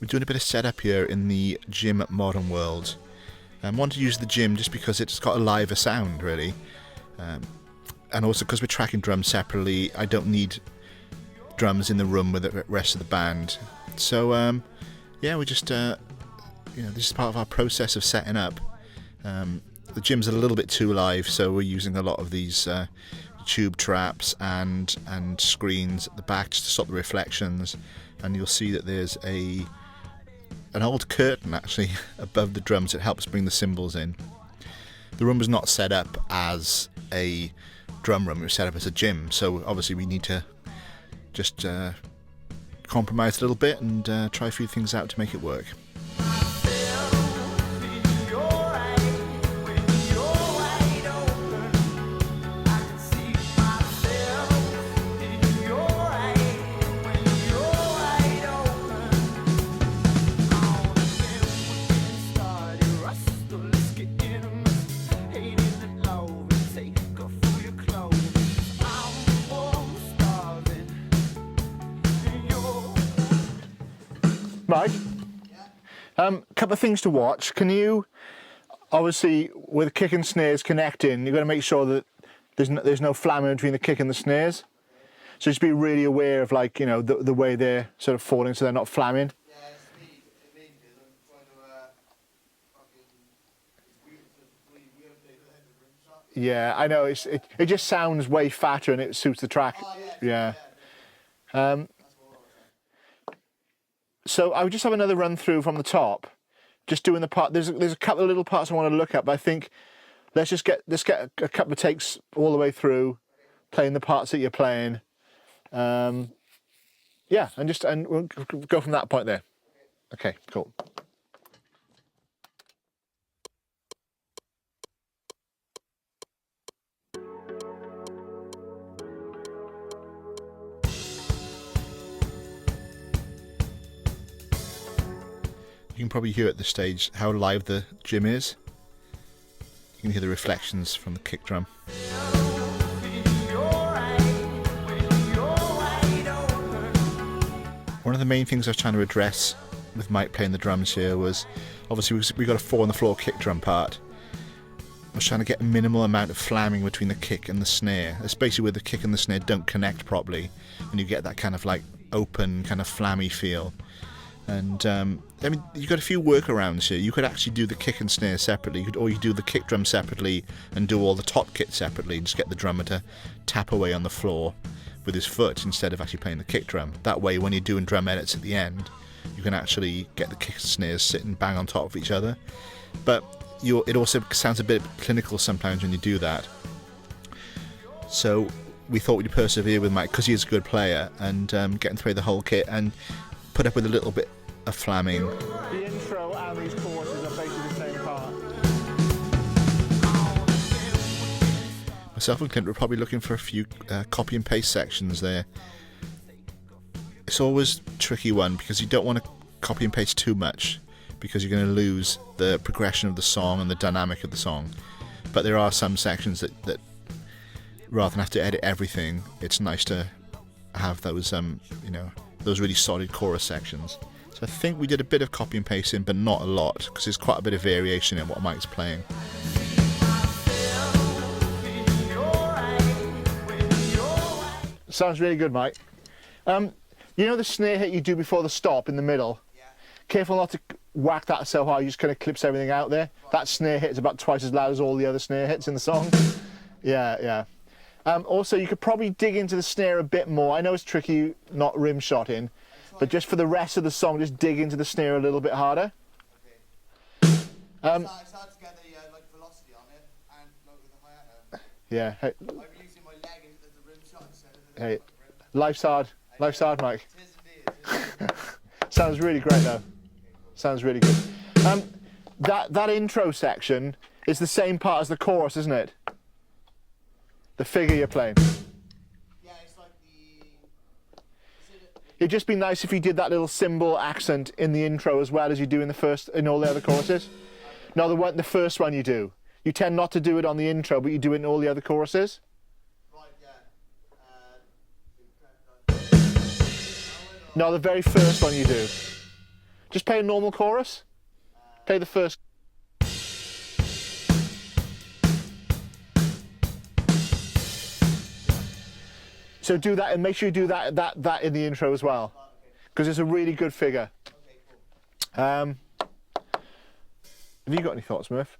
We're doing a bit of setup here in the gym at Modern World. I want to use the gym just because it's got a liver sound, really. And also because we're tracking drums separately, I don't need drums in the room with the rest of the band. So, yeah, we just, this is part of our process of setting up. The gym's a little bit too live, so we're using a lot of these tube traps and screens at the back just to stop the reflections. And you'll see that there's an old curtain actually above the drums that helps bring the cymbals in. The room was not set up as a drum room, it was set up as a gym, so obviously we need to just compromise a little bit and try a few things out to make it work. Mike, couple of things to watch. Can you, obviously, with kick and snares connecting, you've got to make sure that there's no flamming between the kick and the snares. So just be really aware of, like, you know, the way they're sort of falling, so they're not flamming. Yeah, I know. It just sounds way fatter and it suits the track. Yeah. So I would just have another run through from the top, just doing the part. There's a couple of little parts I want to look at, but I think let's get a couple of takes all the way through, playing the parts that you're playing. Yeah, and we'll go from that point there. Okay, cool. You can probably hear at this stage how live the gym is. You can hear the reflections from the kick drum. One of the main things I was trying to address with Mike playing the drums here was, obviously we got a 4 on the floor kick drum part. I was trying to get a minimal amount of flamming between the kick and the snare, especially where the kick and the snare don't connect properly, and you get that kind of like open, kind of flammy feel. And I mean, you've got a few workarounds here. You could actually do the kick and snare separately, or you could do the kick drum separately and do all the top kit separately, and just get the drummer to tap away on the floor with his foot instead of actually playing the kick drum. That way, when you're doing drum edits at the end, you can actually get the kick and snares sitting bang on top of each other. But it also sounds a bit clinical sometimes when you do that. So we thought we'd persevere with Mike, because he is a good player, and get him to play the whole kit and put up with a little bit of flamming. The intro and these choruses are basically the same part. Myself and Clint were probably looking for a few copy and paste sections there. It's always a tricky one, because you don't want to copy and paste too much, because you're going to lose the progression of the song and the dynamic of the song. But there are some sections that rather than have to edit everything, it's nice to have those those really solid chorus sections. So I think we did a bit of copy and pasting, but not a lot, because there's quite a bit of variation in what Mike's playing. Sounds really good, Mike. You know the snare hit you do before the stop in the middle? Yeah. Careful not to whack that so hard, you just kind of clips everything out there. That snare hit is about twice as loud as all the other snare hits in the song. Yeah. Also, you could probably dig into the snare a bit more. I know it's tricky not rim shotting, but just for the rest of the song, just dig into the snare a little bit harder. Okay. It's hard to get the velocity on it and with the hi-hat. Yeah. Hey. I'm using my leg as a rim shot instead of Hey, life's hard. Life's hard, Mike. It is indeed. Sounds really great, though. Sounds really good. That intro section is the same part as the chorus, isn't it? The figure you're playing. Yeah, it's like the... It'd just be nice if you did that little cymbal accent in the intro as well as you do in all the other choruses. No, the first one you do. You tend not to do it on the intro, but you do it in all the other choruses. Right, yeah. No, the very first one you do. Just play a normal chorus. Play the first. So do that, and make sure you do that in the intro as well, because it's a really good figure. Have you got any thoughts, Murph?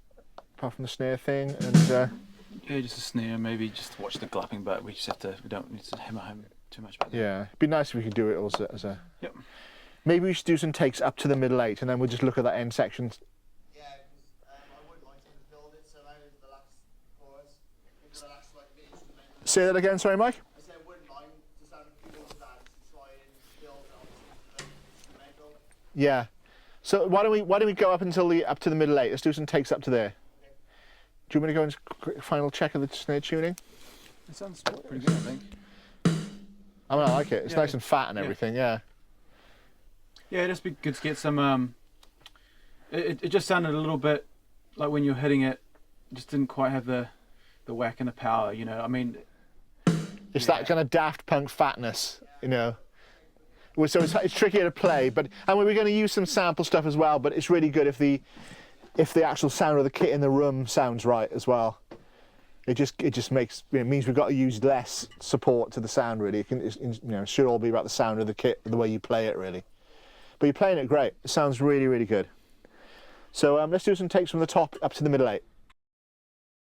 Apart from the snare thing and. Yeah, just a snare. Maybe just watch the glapping bit. We just have to. We don't need to hammer home too much. Yeah, it'd be nice if we could do it also as a. Yep. Maybe we should do some takes up to the middle 8, and then we'll just look at that end section. Yeah, because I would like to build it so now into the last chorus, into the last like instrumental. Say that again, sorry, Mike. I said I wouldn't mind just having a few more stands to try and build it onto the instrumental. Yeah. So why don't we go up until up to the middle 8? Let's do some takes up to there. Do you want me to go and quick final check of the snare tuning? It sounds pretty good, I think. I mean, I like it. It's Yeah, nice and fat and everything. Yeah. Yeah, it'd just be good to get some. It just sounded a little bit like when you're hitting it, just didn't quite have the whack and the power. You know, I mean. It's that kind of Daft Punk fatness, you know. Well, so it's trickier to play, but and we're going to use some sample stuff as well. But it's really good if the actual sound of the kit in the room sounds right as well. It just makes, it means we've got to use less support to the sound really. It should all be about the sound of the kit, the way you play it really. But you're playing it great. It sounds really, really good. So let's do some takes from the top up to the middle 8.